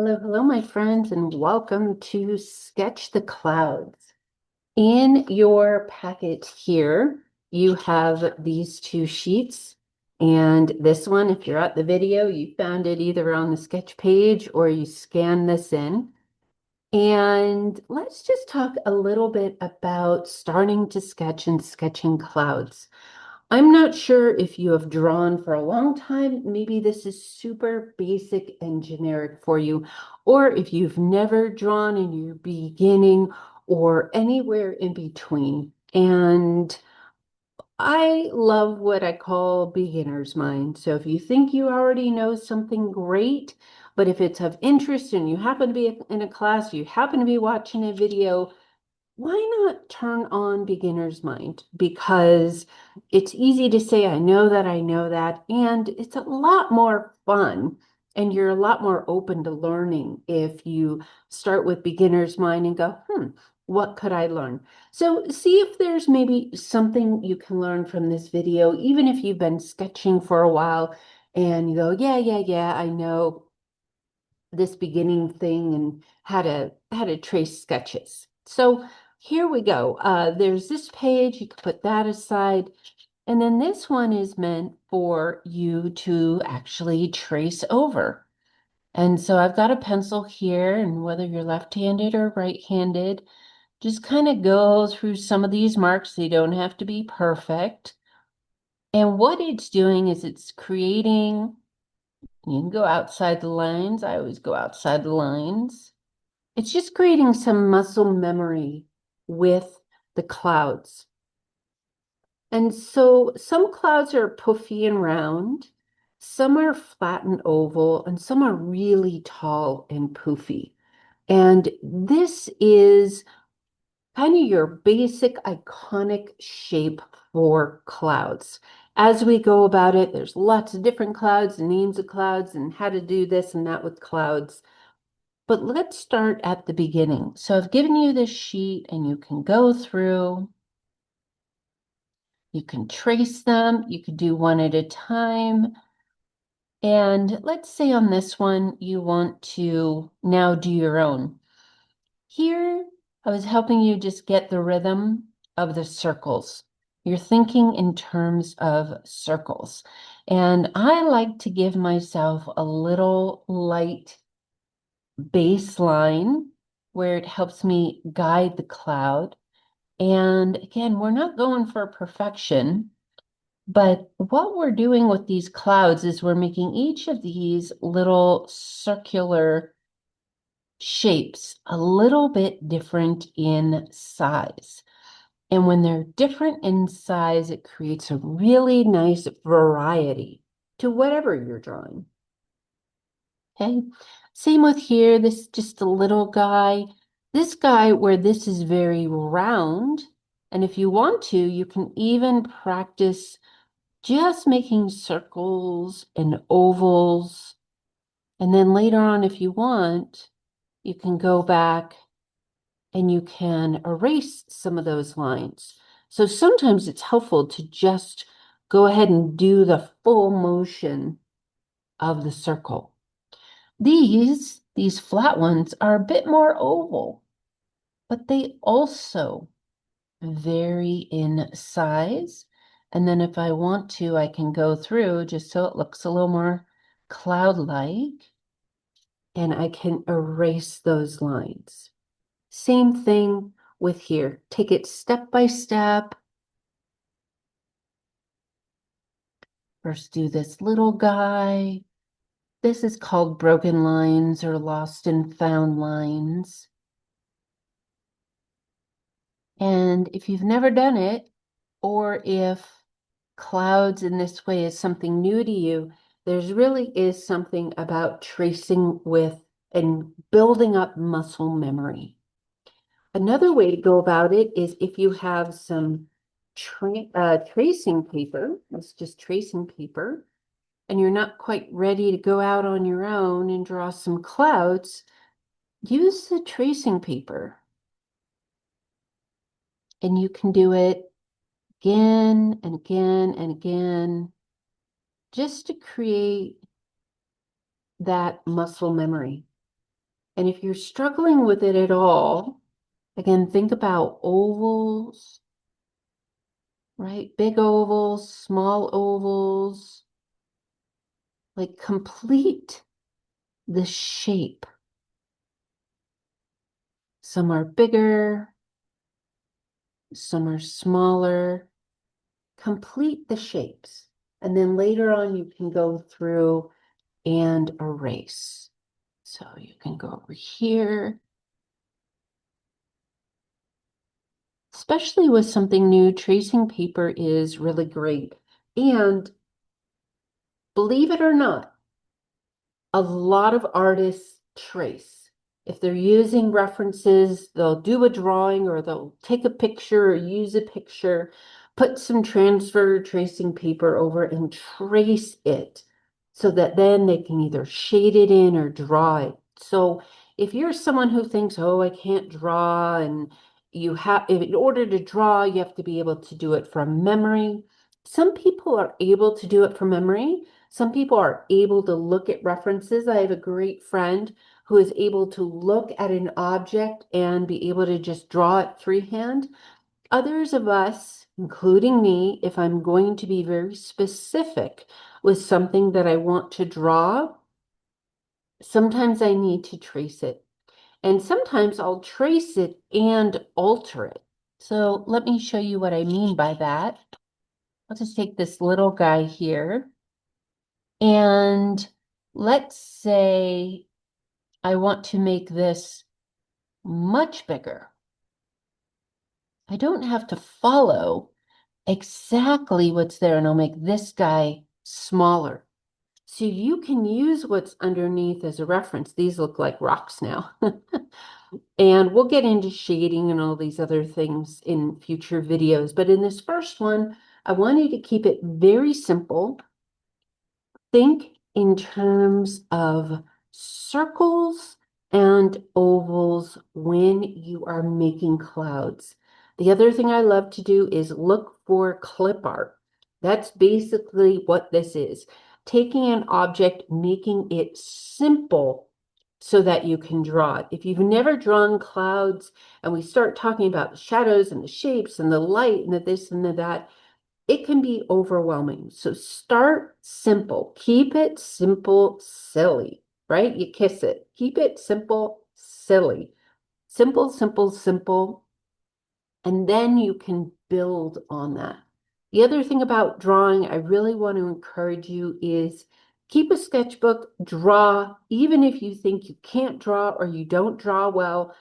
Hello, hello, my friends, and welcome to Sketch the Clouds. In your packet here, you have these two sheets, and this one, if you're at the video, you found it either on the sketch page or you scanned this in. And let's just talk a little bit about starting to sketch and sketching clouds. I'm not sure if you have drawn for a long time. Maybe this is super basic and generic for you, or if you've never drawn and you're beginning, or anywhere in between. And I love what I call beginner's mind. So if you think you already know something, great. But if it's of interest and you happen to be in a class, you happen to be watching a video, why not turn on beginner's mind? Because it's easy to say, I know that, and it's a lot more fun. And you're a lot more open to learning if you start with beginner's mind and go, what could I learn? So see if there's maybe something you can learn from this video, even if you've been sketching for a while and you go, yeah, I know this beginning thing and how to trace sketches. So here we go. There's this page, you can put that aside. And then this one is meant for you to actually trace over. And so I've got a pencil here, and whether you're left-handed or right-handed, just kind of go through some of these marks. They don't have to be perfect. And what it's doing is it's creating, you can go outside the lines. I always go outside the lines. It's just creating some muscle memory with the clouds. And so some clouds are puffy and round, some are flat and oval, and some are really tall and poofy. And this is kind of your basic iconic shape for clouds. As we go about it, there's lots of different clouds and names of clouds and how to do this and that with clouds. But let's start at the beginning. So I've given you this sheet and you can go through, you can trace them, you can do one at a time. And let's say on this one, you want to now do your own. Here, I was helping you just get the rhythm of the circles. You're thinking in terms of circles. And I like to give myself a little light baseline where it helps me guide the cloud. And again, we're not going for perfection, but what we're doing with these clouds is we're making each of these little circular shapes a little bit different in size. And when they're different in size, it creates a really nice variety to whatever you're drawing. Okay, same with here, this is just a little guy. This guy where this is very round, and if you want to, you can even practice just making circles and ovals. And then later on, if you want, you can go back and you can erase some of those lines. So sometimes it's helpful to just go ahead and do the full motion of the circle. These flat ones are a bit more oval, but they also vary in size. And then if I want to, I can go through just so it looks a little more cloud-like, and I can erase those lines. Same thing with here. Take it step by step. First do this little guy. This is called broken lines or lost and found lines. And if you've never done it, or if clouds in this way is something new to you, there's really is something about tracing with and building up muscle memory. Another way to go about it is if you have some tracing paper, it's just tracing paper, and you're not quite ready to go out on your own and draw some clouds, use the tracing paper. And you can do it again and again and again, just to create that muscle memory. And if you're struggling with it at all, again, think about ovals, right? Big ovals, small ovals, like complete the shape. Some are bigger, some are smaller. Complete the shapes. And then later on, you can go through and erase. So you can go over here, especially with something new, tracing paper is really great. And believe it or not, a lot of artists trace. If they're using references, they'll do a drawing or they'll take a picture or use a picture, put some transfer tracing paper over and trace it so that then they can either shade it in or draw it. So if you're someone who thinks, oh, I can't draw, and you have, in order to draw, you have to be able to do it from memory. Some people are able to do it from memory. Some people are able to look at references. I have a great friend who is able to look at an object and be able to just draw it freehand. Others of us, including me, if I'm going to be very specific with something that I want to draw, sometimes I need to trace it. And sometimes I'll trace it and alter it. So let me show you what I mean by that. I'll just take this little guy here. And let's say I want to make this much bigger. I don't have to follow exactly what's there, and I'll make this guy smaller. So you can use what's underneath as a reference. These look like rocks now. And we'll get into shading and all these other things in future videos. But in this first one, I want you to keep it very simple. Think in terms of circles and ovals when you are making clouds. The other thing I love to do is look for clip art. That's basically what this is. Taking an object, making it simple so that you can draw it. If you've never drawn clouds and we start talking about the shadows and the shapes and the light and the this and the that, it can be overwhelming. So start simple. Keep it simple, silly, right? You kiss it. Keep it simple, silly. Simple, simple, simple. And then you can build on that. The other thing about drawing, I really want to encourage you is keep a sketchbook, draw, even if you think you can't draw or you don't draw well.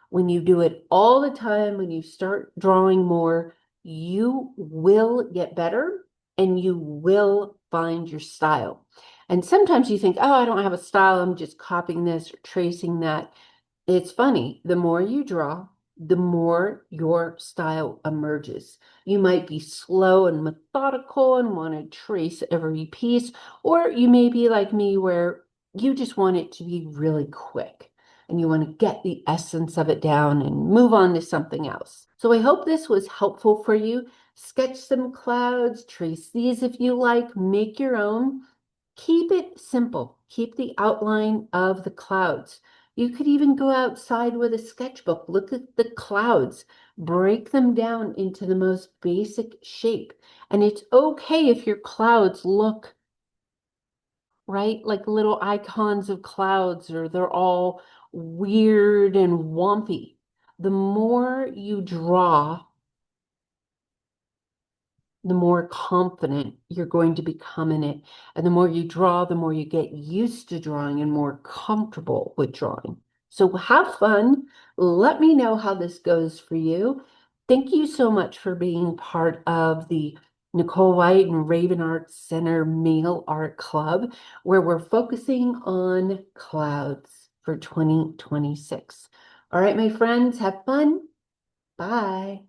When you do it all the time, when you start drawing more, you will get better and you will find your style. And sometimes you think, oh, I don't have a style. I'm just copying this or tracing that. It's funny. The more you draw, the more your style emerges. You might be slow and methodical and want to trace every piece, or you may be like me where you just want it to be really quick and you want to get the essence of it down and move on to something else. So I hope this was helpful for you. Sketch some clouds, trace these if you like, make your own. Keep it simple. Keep the outline of the clouds. You could even go outside with a sketchbook, look at the clouds, break them down into the most basic shape. And it's okay if your clouds look right? Like little icons of clouds, or they're all weird and wompy. The more you draw, the more confident you're going to become in it. And the more you draw, the more you get used to drawing and more comfortable with drawing. So have fun. Let me know how this goes for you. Thank you so much for being part of the Nicole White and Raven Art Center Mail Art Club, where we're focusing on clouds for 2026. All right, my friends, have fun. Bye.